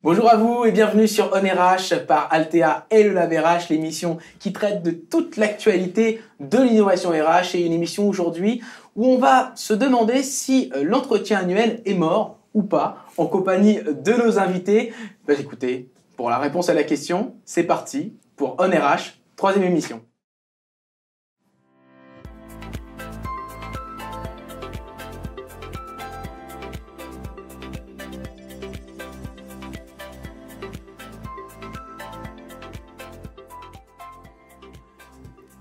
Bonjour à vous et bienvenue sur On RH par Altea et le Lab RH, l'émission qui traite de toute l'actualité de l'innovation RH et une émission aujourd'hui où on va se demander si l'entretien annuel est mort ou pas en compagnie de nos invités. Écoutez, pour la réponse à la question, c'est parti pour On RH, troisième émission.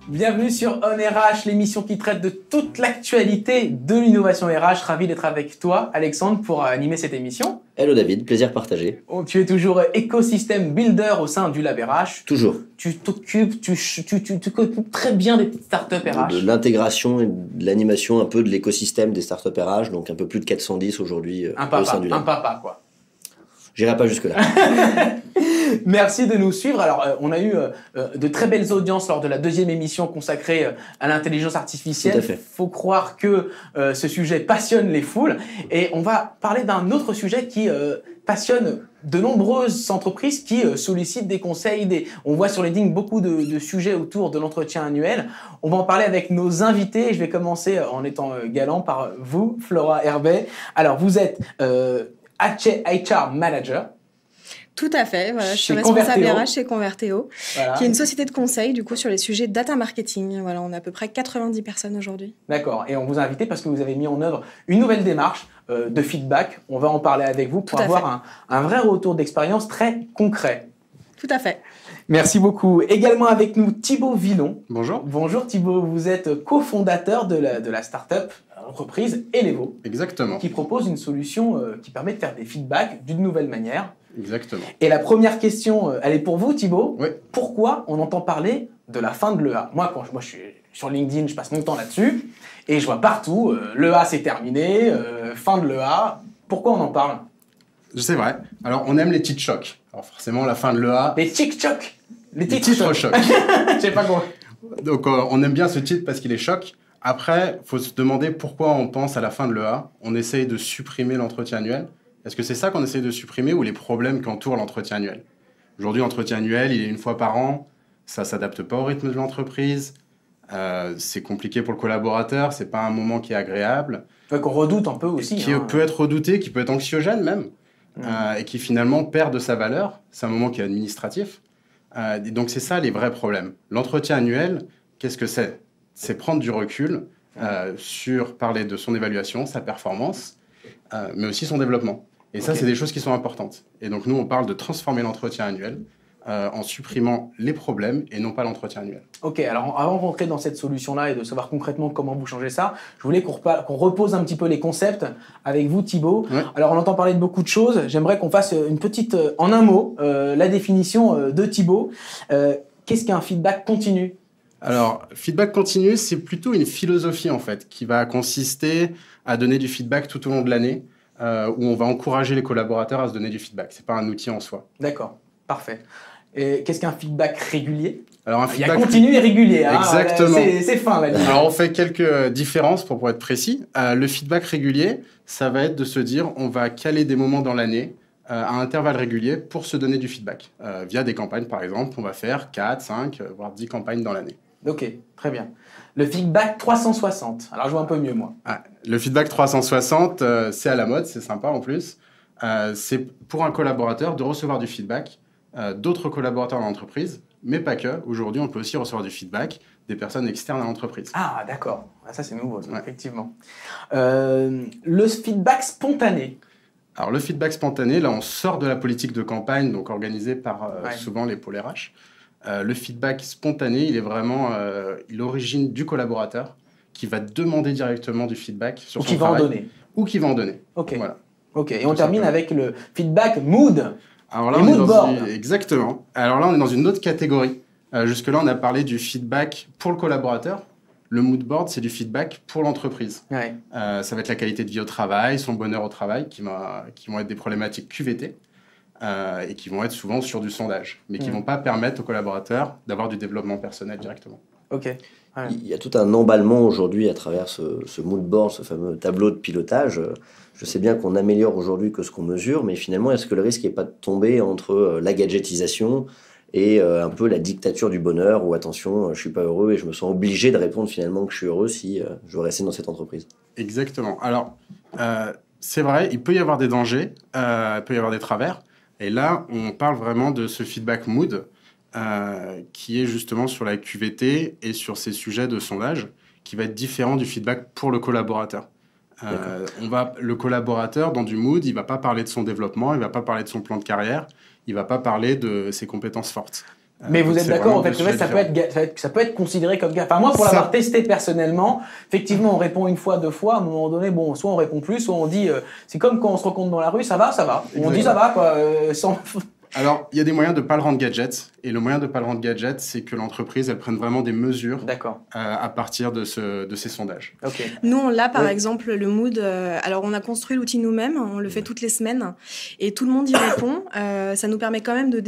Bienvenue sur On RH, l'émission qui traite de toute l'actualité de l'innovation RH. Ravi d'être avec toi, Alexandre, pour animer cette émission. Hello David, plaisir partagé. Tu es toujours écosystème builder au sein du Lab RH. Toujours. Tu t'occupes très bien des startups RH. De l'intégration et de l'animation un peu de l'écosystème des startups RH, donc un peu plus de 410 aujourd'hui au sein du Lab. Un papa, quoi. J'irai pas jusque-là. Merci de nous suivre. Alors, on a eu de très belles audiences lors de la deuxième émission consacrée à l'intelligence artificielle. Tout à fait. Faut croire que ce sujet passionne les foules. Et on va parler d'un autre sujet qui passionne de nombreuses entreprises qui sollicitent des conseils. On voit sur LinkedIn beaucoup de sujets autour de l'entretien annuel. On va en parler avec nos invités. Je vais commencer en étant galant par vous, Flora Herbet. Alors, vous êtes HR Manager. Tout à fait, voilà, je suis Chez responsable Converteo. RH chez Converteo, Voilà. qui est une société de conseil du coup sur les sujets data marketing. Voilà, on a à peu près 90 personnes aujourd'hui. D'accord. Et on vous a invité parce que vous avez mis en œuvre une nouvelle démarche de feedback. On va en parler avec vous pour Tout à avoir un vrai retour d'expérience très concret. Tout à fait. Merci beaucoup. Également avec nous Thibaut Villon. Bonjour. Bonjour Thibaut, vous êtes cofondateur de la start-up entreprise Elevo, Exactement. qui propose une solution qui permet de faire des feedbacks d'une nouvelle manière. Exactement. Et la première question, elle est pour vous Thibaut. Oui. Pourquoi on entend parler de la fin de l'EA? Moi, je suis sur LinkedIn, je passe mon temps là-dessus, et je vois partout, l'EA c'est terminé, fin de l'EA. Pourquoi on en parle? C'est vrai. Alors, on aime les titres chocs. Alors, forcément, la fin de l'EA. Les tic-chocs. Les titres chocs. Je sais pas comment. Donc, on aime bien ce titre parce qu'il est choc. Après, il faut se demander pourquoi on pense à la fin de l'EA. On essaye de supprimer l'entretien annuel. Est-ce que c'est ça qu'on essaye de supprimer ou les problèmes qui entourent l'entretien annuel? Aujourd'hui, l'entretien annuel, il est une fois par an. Ça ne s'adapte pas au rythme de l'entreprise. C'est compliqué pour le collaborateur. Ce n'est pas un moment qui est agréable. Qu'on redoute un peu aussi. Qui peut être redouté, qui peut être anxiogène même. Et qui finalement perd de sa valeur. C'est un moment qui est administratif. Et donc, c'est ça les vrais problèmes. L'entretien annuel, qu'est-ce que c'est? C'est prendre du recul sur parler de son évaluation, sa performance, mais aussi son développement. Et ça, c'est des choses qui sont importantes. Et donc, nous, on parle de transformer l'entretien annuel en supprimant les problèmes et non pas l'entretien annuel. Ok, alors avant de rentrer dans cette solution-là et de savoir concrètement comment vous changez ça, je voulais qu'on repose un petit peu les concepts avec vous, Thibaut. Ouais. Alors, on entend parler de beaucoup de choses. J'aimerais qu'on fasse une petite, en un mot, la définition de Thibaut. Qu'est-ce qu'un feedback continu? Alors, feedback continu, c'est plutôt une philosophie, en fait, qui va consister à donner du feedback tout au long de l'année, où on va encourager les collaborateurs à se donner du feedback. Ce n'est pas un outil en soi. D'accord, parfait. Et qu'est-ce qu'un feedback régulier? Alors, un Il y a feedback continu et régulier. Hein. Exactement. C'est fin, la ligne. Alors, on fait quelques différences pour être précis. Le feedback régulier, ça va être de se dire, on va caler des moments dans l'année à intervalles réguliers pour se donner du feedback. Via des campagnes, par exemple, on va faire 4, 5, voire 10 campagnes dans l'année. Ok, très bien. Le feedback 360. Alors, je vois un peu mieux, moi. Le feedback 360, c'est à la mode, c'est sympa en plus. C'est pour un collaborateur de recevoir du feedback d'autres collaborateurs dans l'entreprise, mais pas que. Aujourd'hui, on peut aussi recevoir du feedback des personnes externes à l'entreprise. Ah, d'accord. Ah, ça, c'est nouveau, ça, effectivement. Le feedback spontané. Alors, le feedback spontané, là, on sort de la politique de campagne, donc organisée par souvent les pôles RH. Le feedback spontané, il est vraiment l'origine du collaborateur qui va demander directement du feedback sur son travail. Ou qui va en donner. Ou qui va en donner. Ok. Voilà. Ok. Et on termine avec le feedback mood. Alors là, Les mood boards. Exactement. Alors là, on est dans une autre catégorie. Jusque-là, on a parlé du feedback pour le collaborateur. Le mood board, c'est du feedback pour l'entreprise. Ouais. Ça va être la qualité de vie au travail, son bonheur au travail, qui vont être des problématiques QVT. Et qui vont être souvent sur du sondage, mais qui ne vont pas permettre aux collaborateurs d'avoir du développement personnel directement. Ok. Ouais. Il y a tout un emballement aujourd'hui à travers ce mood board, ce fameux tableau de pilotage. Je sais bien qu'on améliore aujourd'hui que ce qu'on mesure, mais finalement, est-ce que le risque n'est pas de tomber entre la gadgetisation et un peu la dictature du bonheur, où attention, je suis pas heureux et je me sens obligé de répondre finalement que je suis heureux si je veux rester dans cette entreprise. Exactement. Alors, c'est vrai, il peut y avoir des dangers, il peut y avoir des travers. Et là, on parle vraiment de ce feedback mood qui est justement sur la QVT et sur ces sujets de sondage, qui va être différent du feedback pour le collaborateur. Le collaborateur, dans du mood, il ne va pas parler de son développement, il ne va pas parler de son plan de carrière, il ne va pas parler de ses compétences fortes. Mais vous êtes d'accord, en fait, ça peut être considéré comme gaffe. Enfin, moi, pour l'avoir testé personnellement, effectivement, on répond une fois, deux fois, à un moment donné, bon, soit on répond plus, soit on dit, c'est comme quand on se rencontre dans la rue, ça va. On dit ça va, quoi, sans... Alors, il y a des moyens de ne pas le rendre gadget. Et le moyen de ne pas le rendre gadget, c'est que l'entreprise, elle prenne vraiment des mesures à partir de ces sondages. Okay. Nous, on l'a, par exemple, le mood. Alors, on a construit l'outil nous-mêmes. On le fait toutes les semaines. Et tout le monde y répond. Ça nous permet quand même de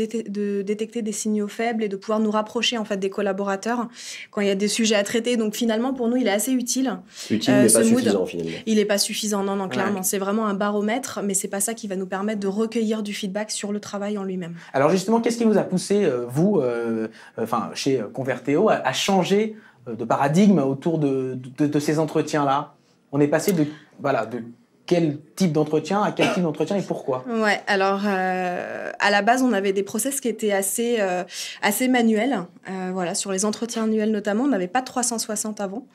détecter des signaux faibles et de pouvoir nous rapprocher, en fait, des collaborateurs quand il y a des sujets à traiter. Donc, finalement, pour nous, il est assez utile. Utile, mais pas suffisant, finalement. Il n'est pas suffisant, non, clairement. Ouais. C'est vraiment un baromètre, mais c'est pas ça qui va nous permettre de recueillir du feedback sur le travail en lui-même. Alors justement, qu'est-ce qui vous a poussé, vous, chez Converteo, à changer de paradigme autour de ces entretiens-là? On est passé de quel type d'entretien à quel type d'entretien et pourquoi? Ouais, alors à la base, on avait des process qui étaient assez manuels. Sur les entretiens annuels notamment, on n'avait pas de 360 avant.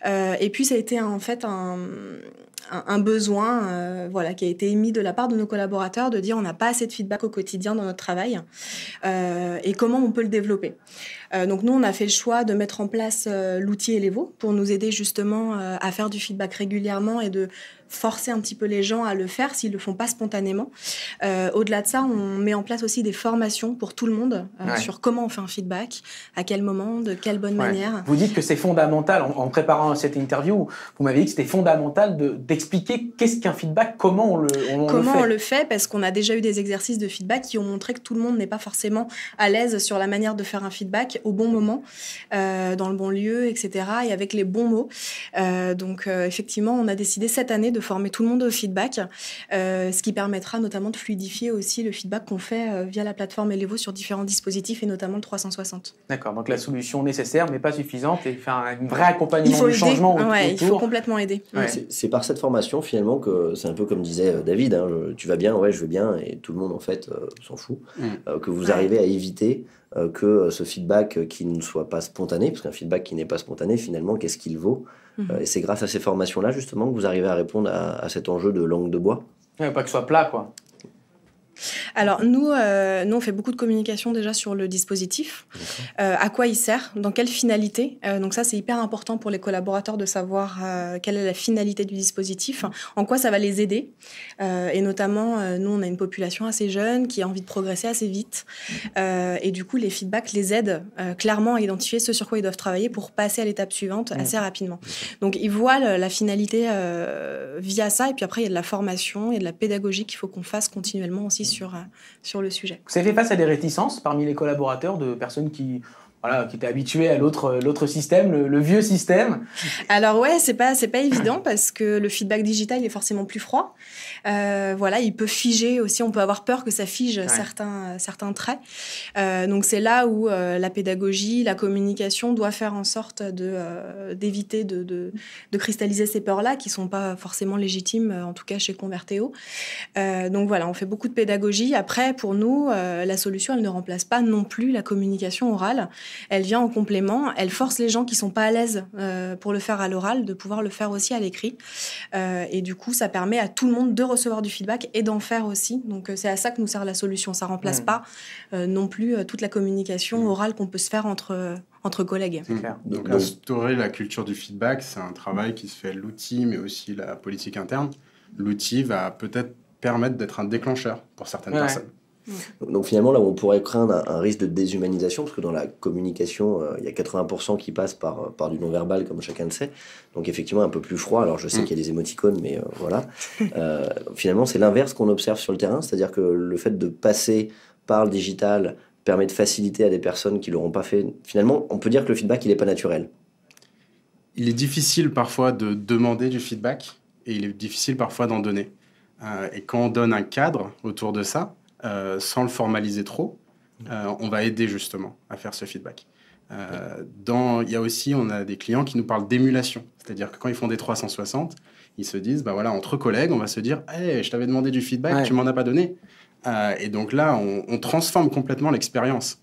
Et puis ça a été en fait un besoin qui a été émis de la part de nos collaborateurs de dire on n'a pas assez de feedback au quotidien dans notre travail et comment on peut le développer. Donc nous, on a fait le choix de mettre en place l'outil Elevo pour nous aider justement à faire du feedback régulièrement et de forcer un petit peu les gens à le faire s'ils ne le font pas spontanément. Au-delà de ça, on met en place aussi des formations pour tout le monde sur comment on fait un feedback, à quel moment, de quelle bonne manière. Vous dites que c'est fondamental, en préparant cette interview, vous m'avez dit que c'était fondamental d'expliquer qu'est-ce qu'un feedback, comment on le fait. On le fait, parce qu'on a déjà eu des exercices de feedback qui ont montré que tout le monde n'est pas forcément à l'aise sur la manière de faire un feedback au bon moment, dans le bon lieu, etc., et avec les bons mots. Donc effectivement, on a décidé cette année de former tout le monde au feedback, ce qui permettra notamment de fluidifier aussi le feedback qu'on fait via la plateforme Elevo sur différents dispositifs et notamment le 360. D'accord, donc la solution nécessaire mais pas suffisante et faire un vrai accompagnement du changement autour. Il faut complètement aider. Ouais. C'est par cette formation finalement que c'est un peu comme disait David, tu vas bien, ouais je vais bien, et tout le monde en fait s'en fout, que vous arrivez à éviter que ce feedback qui ne soit pas spontané, parce qu'un feedback qui n'est pas spontané finalement, qu'est-ce qu'il vaut? Et c'est grâce à ces formations-là, justement, que vous arrivez à répondre à cet enjeu de langue de bois. Pas que ce soit plat, quoi. Alors, nous, on fait beaucoup de communication déjà sur le dispositif. À quoi il sert? Dans quelle finalité? Donc ça, c'est hyper important pour les collaborateurs de savoir quelle est la finalité du dispositif, en quoi ça va les aider. Et notamment, nous, on a une population assez jeune qui a envie de progresser assez vite. Et du coup, les feedbacks les aident clairement à identifier ce sur quoi ils doivent travailler pour passer à l'étape suivante assez rapidement. Donc, ils voient la finalité via ça. Et puis après, il y a de la formation, il y a de la pédagogie qu'il faut qu'on fasse continuellement aussi sur le sujet. Vous avez fait face à des réticences parmi les collaborateurs de personnes qui étaient habituées à l'autre système, le vieux système? Alors ouais, c'est pas évident parce que le feedback digital il est forcément plus froid. Il peut figer aussi, on peut avoir peur que ça fige certains traits. Donc c'est là où la pédagogie, la communication doit faire en sorte d'éviter de cristalliser ces peurs-là qui sont pas forcément légitimes, en tout cas chez Converteo. Donc voilà, on fait beaucoup de pédagogie. Après, pour nous, la solution, elle ne remplace pas non plus la communication orale. Elle vient en complément, elle force les gens qui sont pas à l'aise pour le faire à l'oral de pouvoir le faire aussi à l'écrit. Et du coup, ça permet à tout le monde de recevoir du feedback et d'en faire aussi. Donc, c'est à ça que nous sert la solution. Ça remplace pas non plus toute la communication orale qu'on peut se faire entre collègues. Donc, instaurer la culture du feedback, c'est un travail qui se fait l'outil, mais aussi la politique interne. L'outil va peut-être permettre d'être un déclencheur pour certaines personnes. Donc finalement, là où on pourrait craindre un risque de déshumanisation, parce que dans la communication, il y a 80% qui passent par du non-verbal, comme chacun le sait. Donc effectivement, un peu plus froid. Alors je sais qu'il y a des émoticônes, mais voilà. Finalement, c'est l'inverse qu'on observe sur le terrain. C'est-à-dire que le fait de passer par le digital permet de faciliter à des personnes qui ne l'auront pas fait. Finalement, on peut dire que le feedback, il n'est pas naturel. il est difficile parfois de demander du feedback et il est difficile parfois d'en donner. Et quand on donne un cadre autour de ça, sans le formaliser trop, on va aider justement à faire ce feedback. Il y a aussi, on a des clients qui nous parlent d'émulation. C'est-à-dire que quand ils font des 360, ils se disent, bah voilà, entre collègues, on va se dire, hey, je t'avais demandé du feedback, tu m'en as pas donné. Et donc là, on transforme complètement l'expérience.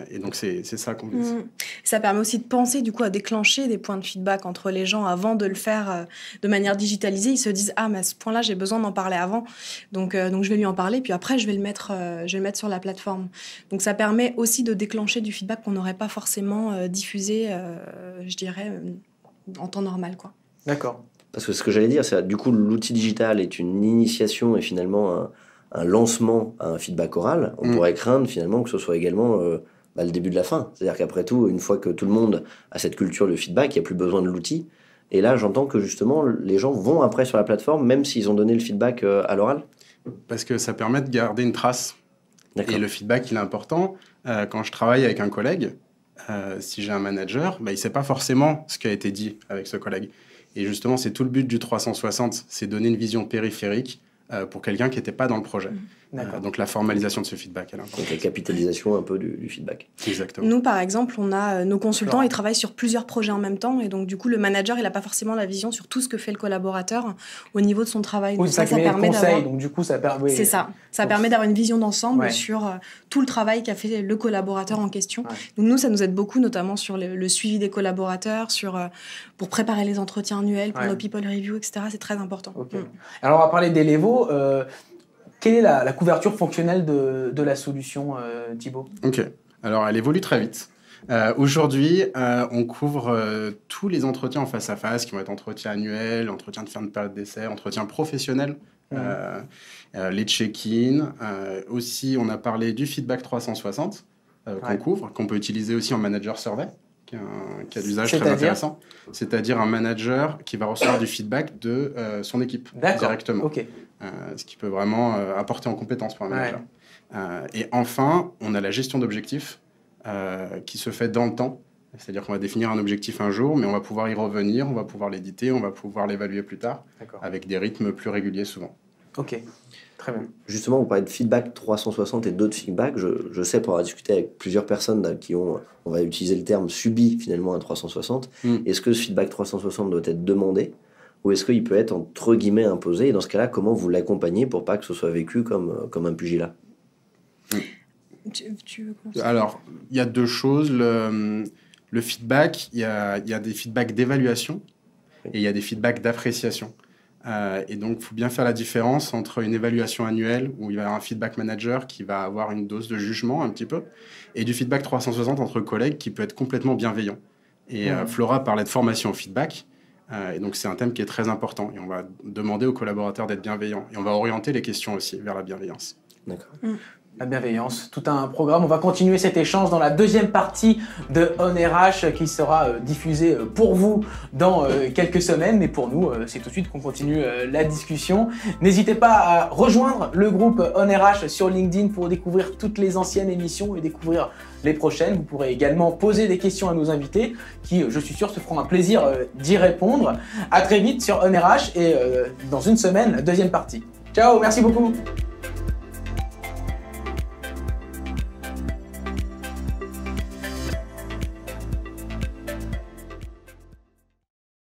Et donc, c'est ça qu'on vise. Ça permet aussi de penser, du coup, à déclencher des points de feedback entre les gens avant de le faire de manière digitalisée. Ils se disent, ah, mais à ce point-là, j'ai besoin d'en parler avant. Donc, je vais lui en parler, puis après, je vais le mettre sur la plateforme. Donc, ça permet aussi de déclencher du feedback qu'on n'aurait pas forcément diffusé, je dirais, en temps normal, quoi. D'accord. Parce que ce que j'allais dire, c'est du coup, l'outil digital est une initiation et finalement un lancement à un feedback oral. On pourrait craindre finalement que ce soit également le début de la fin. C'est-à-dire qu'après tout, une fois que tout le monde a cette culture de feedback, il n'y a plus besoin de l'outil. Et là, j'entends que justement, les gens vont après sur la plateforme, même s'ils ont donné le feedback à l'oral. Parce que ça permet de garder une trace. Et le feedback, il est important. Quand je travaille avec un collègue, si j'ai un manager, il ne sait pas forcément ce qui a été dit avec ce collègue. Et justement, c'est tout le but du 360, c'est donner une vision périphérique pour quelqu'un qui n'était pas dans le projet. Donc la formalisation de ce feedback, elle est importante. Donc la capitalisation un peu du feedback. Exactement. Nous, par exemple, on a nos consultants, ils travaillent sur plusieurs projets en même temps, et donc du coup, le manager, il n'a pas forcément la vision sur tout ce que fait le collaborateur au niveau de son travail. Oui, donc ça permet d'avoir... Donc du coup, ça permet... C'est ça. Ça permet d'avoir une vision d'ensemble sur tout le travail qu'a fait le collaborateur en question. Donc nous, ça nous aide beaucoup, notamment sur le suivi des collaborateurs, pour préparer les entretiens annuels, pour nos people review, etc. C'est très important. Alors, on va parler d'Elevo. Quelle est la couverture fonctionnelle de la solution, Thibaut? Ok. Alors, elle évolue très vite. Aujourd'hui, on couvre tous les entretiens en face à face, qui vont être entretiens annuels, entretiens de fin de période d'essai, entretiens professionnels, les check-in. Aussi, on a parlé du feedback 360 qu'on couvre, qu'on peut utiliser aussi en manager survey, qui a d'usage très intéressant. C'est-à-dire un manager qui va recevoir du feedback de son équipe directement. Ce qui peut vraiment apporter en compétence pour un manager. Et enfin, on a la gestion d'objectifs qui se fait dans le temps. C'est-à-dire qu'on va définir un objectif un jour, mais on va pouvoir y revenir, on va pouvoir l'éditer, on va pouvoir l'évaluer plus tard, avec des rythmes plus réguliers souvent. Ok, très bien. Justement, vous parlez de feedback 360 et d'autres feedbacks. Je sais, pour avoir discuté avec plusieurs personnes qui ont, on va utiliser le terme, subi finalement un 360. Est-ce que ce feedback 360 doit être demandé ou est-ce qu'il peut être entre guillemets imposé? Et dans ce cas-là, comment vous l'accompagnez pour pas que ce soit vécu comme un pugilat? Tu veux commencer? Alors, il y a deux choses. Le feedback, il y a des feedbacks d'évaluation et il y a des feedbacks d'appréciation. Et donc, il faut bien faire la différence entre une évaluation annuelle où il va y avoir un feedback manager qui va avoir une dose de jugement un petit peu et du feedback 360 entre collègues qui peut être complètement bienveillant. Et Flora parlait de formation au feedback. Et donc, c'est un thème qui est très important. Et on va demander aux collaborateurs d'être bienveillants. Et on va orienter les questions aussi vers la bienveillance. D'accord. La bienveillance, tout un programme. On va continuer cet échange dans la deuxième partie de OnRH qui sera diffusée pour vous dans quelques semaines. Mais pour nous, c'est tout de suite qu'on continue la discussion. N'hésitez pas à rejoindre le groupe OnRH sur LinkedIn pour découvrir toutes les anciennes émissions et découvrir les prochaines. Vous pourrez également poser des questions à nos invités qui, je suis sûr, se feront un plaisir d'y répondre. À très vite sur OnRH et dans une semaine, deuxième partie. Ciao, merci beaucoup.